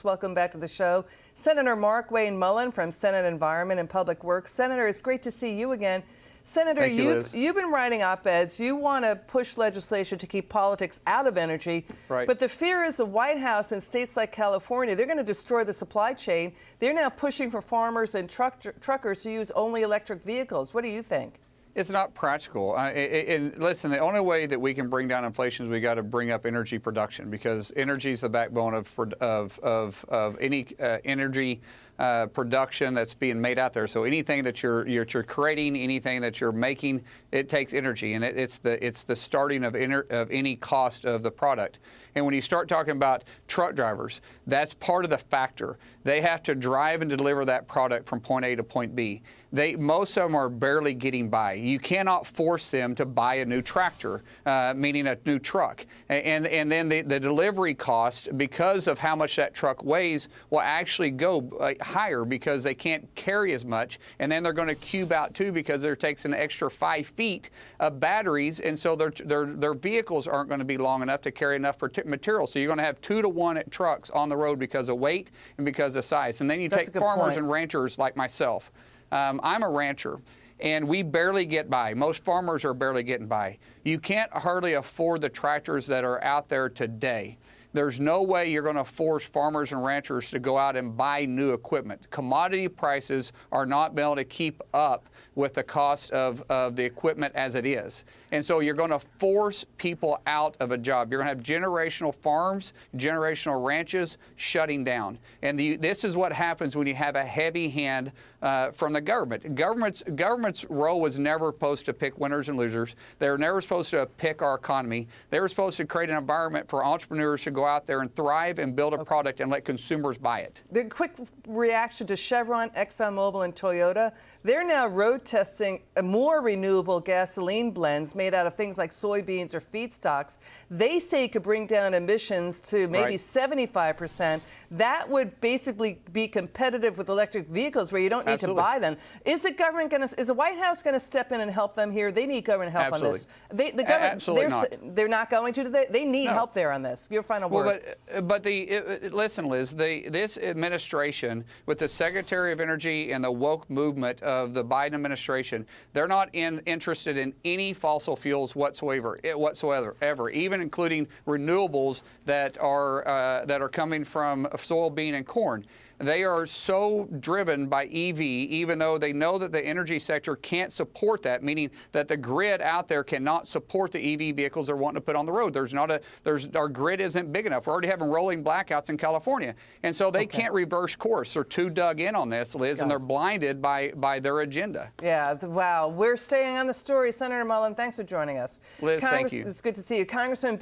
Welcome back to the show. Senator Markwayne Mullin from Senate Environment and Public Works. Senator, it's great to see you again. Senator, you've been writing op-eds. You want to push legislation to keep politics out of energy. Right. But the fear is the White House in states like California, they're going to destroy the supply chain. They're now pushing for farmers and truckers to use only electric vehicles. What do you think? It's not practical. And listen, the only way that we can bring down inflation is we got to bring up energy production, because energy is the backbone of any energy production that's being made out there. So anything that you're creating, anything that you're making, it takes energy, and it's the starting of any cost of the product. And when you start talking about truck drivers, that's part of the factor. They have to drive and deliver that product from point A to point B. Most of them are barely getting by. You cannot force them to buy a new tractor, meaning a new truck. And then the delivery cost, because of how much that truck weighs, will actually go higher because they can't carry as much. And then they're going to cube out too, because it takes an extra 5 feet of batteries. And so their vehicles aren't going to be long enough to carry enough material. So you're going to have 2 to 1 trucks on the road because of weight and because of size. And then you take farmers and ranchers like myself. I'm a rancher, and we barely get by. Most farmers are barely getting by. You can't hardly afford the tractors that are out there today. There's no way you're going to force farmers and ranchers to go out and buy new equipment. Commodity prices are not able to keep up with the cost of the equipment as it is. And so you're going to force people out of a job. You're going to have generational farms, generational ranches shutting down. And this is what happens when you have a heavy hand from the government. Government's role was never supposed to pick winners and losers. They were never supposed to pick our economy. They were supposed to create an environment for entrepreneurs to go out there and thrive and build a product and let consumers buy it. The quick reaction to Chevron, ExxonMobil, and Toyota, they're now road testing more renewable gasoline blends made out of things like soybeans or feedstocks. They say it could bring down emissions to maybe 75%. That would basically be competitive with electric vehicles where you don't need to buy them. Is the government going to, is the White House going to step in and help them here? They need government help on this. The government, they're not going to, do they need help there on this. Your final word. But listen, Liz, this administration, with the Secretary of Energy and the woke movement of the Biden administration, they're not interested in any fossil fuels whatsoever, even including renewables that are coming from soybean and corn. They are so driven by EV, even though they know that the energy sector can't support that, meaning that the grid out there cannot support the EV vehicles they're wanting to put on the road. Our grid isn't big enough. We're already having rolling blackouts in California. And so they can't reverse course. They're too dug in on this, Liz, and they're blinded by their agenda. Yeah, wow. We're staying on the story. Senator Mullin, thanks for joining us. Liz, thank you. It's good to see you. Congressman